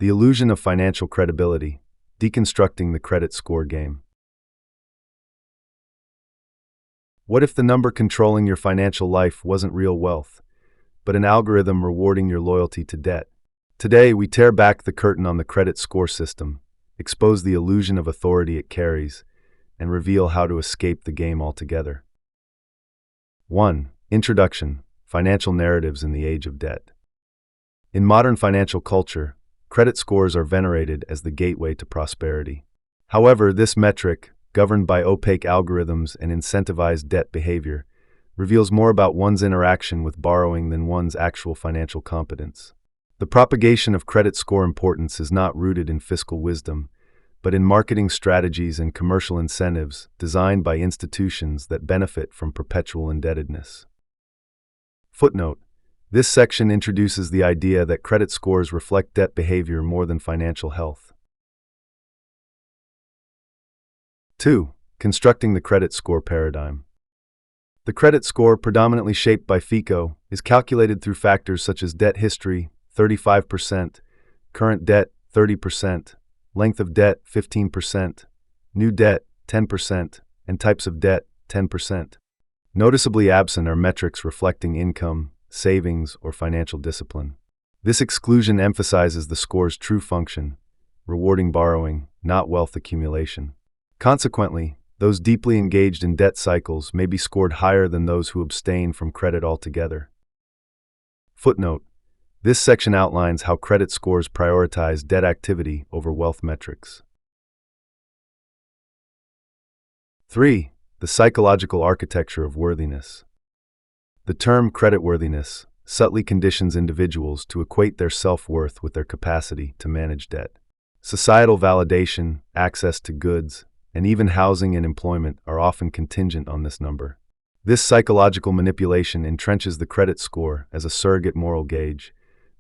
The illusion of financial credibility, deconstructing the credit score game. What if the number controlling your financial life wasn't real wealth, but an algorithm rewarding your loyalty to debt? Today, we tear back the curtain on the credit score system, expose the illusion of authority it carries, and reveal how to escape the game altogether. 1. Introduction: Financial Narratives in the Age of Debt. In modern financial culture, credit scores are venerated as the gateway to prosperity. However, this metric, governed by opaque algorithms and incentivized debt behavior, reveals more about one's interaction with borrowing than one's actual financial competence. The propagation of credit score importance is not rooted in fiscal wisdom, but in marketing strategies and commercial incentives designed by institutions that benefit from perpetual indebtedness. Footnote: This section introduces the idea that credit scores reflect debt behavior more than financial health. 2. Constructing the credit score paradigm. The credit score, predominantly shaped by FICO, is calculated through factors such as debt history, 35%, current debt, 30%, length of debt, 15%, new debt, 10%, and types of debt, 10%. Noticeably absent are metrics reflecting income, savings, or financial discipline. This exclusion emphasizes the score's true function, rewarding borrowing, not wealth accumulation. Consequently, those deeply engaged in debt cycles may be scored higher than those who abstain from credit altogether. Footnote: This section outlines how credit scores prioritize debt activity over wealth metrics. 3. The psychological architecture of worthiness. The term creditworthiness subtly conditions individuals to equate their self-worth with their capacity to manage debt. Societal validation, access to goods, and even housing and employment are often contingent on this number. This psychological manipulation entrenches the credit score as a surrogate moral gauge,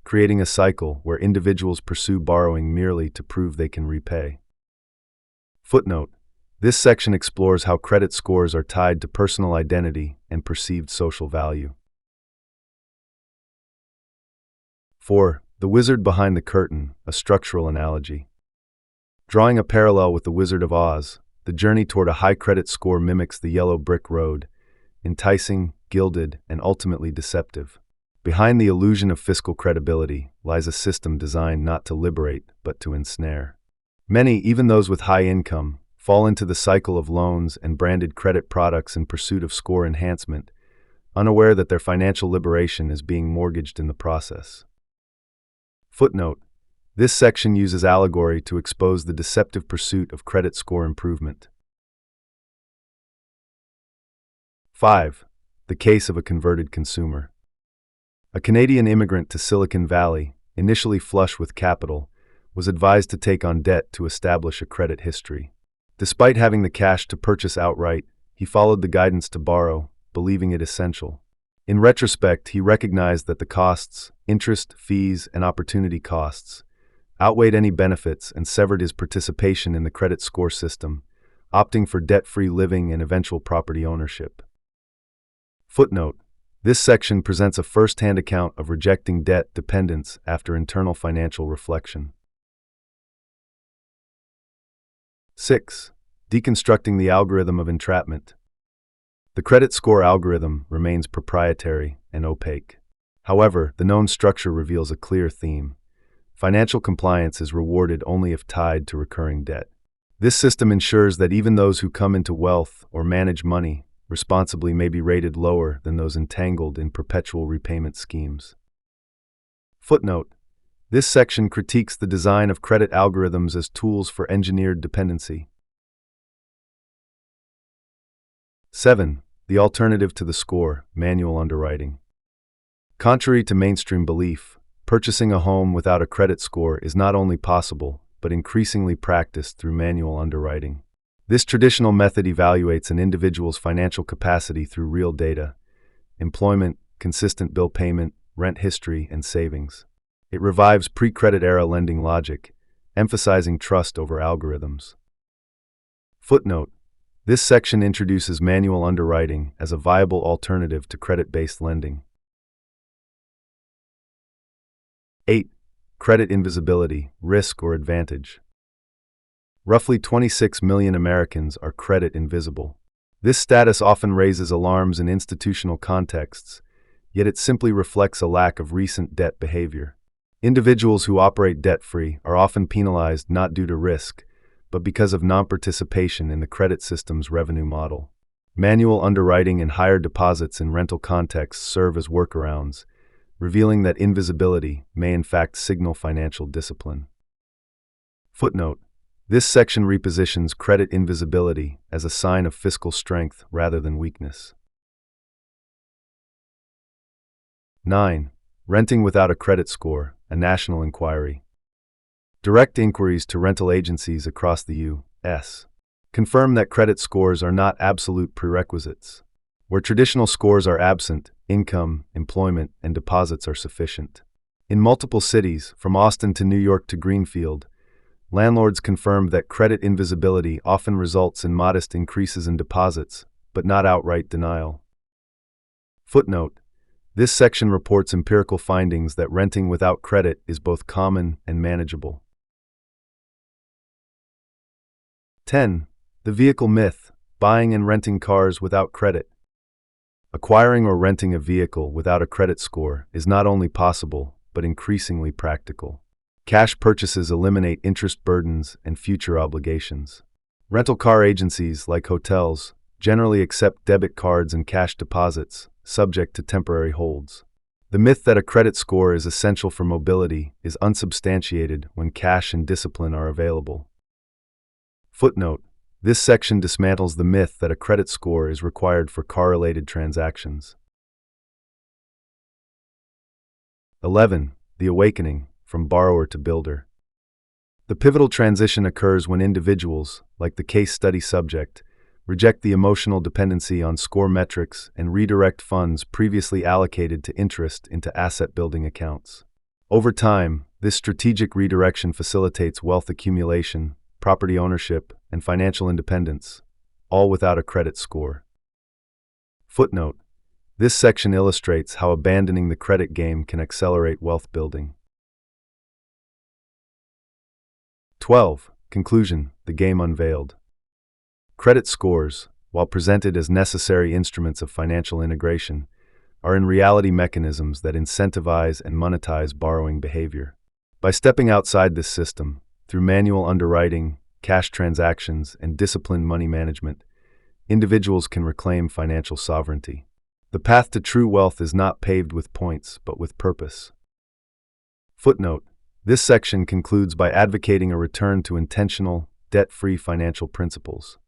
creating a cycle where individuals pursue borrowing merely to prove they can repay. Footnote: This section explores how credit scores are tied to personal identity and perceived social value. 4. The Wizard Behind the Curtain, a structural analogy. Drawing a parallel with the Wizard of Oz, the journey toward a high credit score mimics the yellow brick road, enticing, gilded, and ultimately deceptive. Behind the illusion of fiscal credibility lies a system designed not to liberate, but to ensnare. Many, even those with high income, fall into the cycle of loans and branded credit products in pursuit of score enhancement, unaware that their financial liberation is being mortgaged in the process. Footnote: This section uses allegory to expose the deceptive pursuit of credit score improvement. 5. The Case of a Converted Consumer. A Canadian immigrant to Silicon Valley, initially flush with capital, was advised to take on debt to establish a credit history. Despite having the cash to purchase outright, he followed the guidance to borrow, believing it essential. In retrospect, he recognized that the costs, interest, fees, and opportunity costs, outweighed any benefits and severed his participation in the credit score system, opting for debt-free living and eventual property ownership. Footnote: This section presents a first-hand account of rejecting debt dependence after internal financial reflection. 6. Deconstructing the algorithm of entrapment. The credit score algorithm remains proprietary and opaque. However, the known structure reveals a clear theme. Financial compliance is rewarded only if tied to recurring debt. This system ensures that even those who come into wealth or manage money responsibly may be rated lower than those entangled in perpetual repayment schemes. Footnote: This section critiques the design of credit algorithms as tools for engineered dependency. 7. The alternative to the score, manual underwriting. Contrary to mainstream belief, purchasing a home without a credit score is not only possible, but increasingly practiced through manual underwriting. This traditional method evaluates an individual's financial capacity through real data: employment, consistent bill payment, rent history, and savings. It revives pre-credit era lending logic, emphasizing trust over algorithms. Footnote: This section introduces manual underwriting as a viable alternative to credit-based lending. 8. credit invisibility, risk or advantage. Roughly 26 million Americans are credit invisible. This status often raises alarms in institutional contexts, yet it simply reflects a lack of recent debt behavior. Individuals who operate debt-free are often penalized not due to risk, but because of non-participation in the credit system's revenue model. Manual underwriting and higher deposits in rental contexts serve as workarounds, revealing that invisibility may in fact signal financial discipline. Footnote: this section repositions credit invisibility as a sign of fiscal strength rather than weakness. 9. Renting without a credit score, a national inquiry. Direct inquiries to rental agencies across the U.S. confirm that credit scores are not absolute prerequisites. Where traditional scores are absent, income, employment, and deposits are sufficient. In multiple cities, from Austin to New York to Greenfield, landlords confirmed that credit invisibility often results in modest increases in deposits, but not outright denial. Footnote: this section reports empirical findings that renting without credit is both common and manageable. 10. The vehicle myth: buying and renting cars without credit. Acquiring or renting a vehicle without a credit score is not only possible, but increasingly practical. Cash purchases eliminate interest burdens and future obligations. Rental car agencies, like hotels, generally accept debit cards and cash deposits, subject to temporary holds. The myth that a credit score is essential for mobility is unsubstantiated when cash and discipline are available. Footnote: this section dismantles the myth that a credit score is required for car-related transactions. 11. The awakening: from borrower to builder. The pivotal transition occurs when individuals, like the case study subject, reject the emotional dependency on score metrics and redirect funds previously allocated to interest into asset-building accounts. Over time, this strategic redirection facilitates wealth accumulation, property ownership, and financial independence, all without a credit score. Footnote: this section illustrates how abandoning the credit game can accelerate wealth building. 12. Conclusion: the game unveiled. Credit scores, while presented as necessary instruments of financial integration, are in reality mechanisms that incentivize and monetize borrowing behavior. By stepping outside this system, through manual underwriting, cash transactions, and disciplined money management, individuals can reclaim financial sovereignty. The path to true wealth is not paved with points, but with purpose. Footnote: this section concludes by advocating a return to intentional, debt-free financial principles.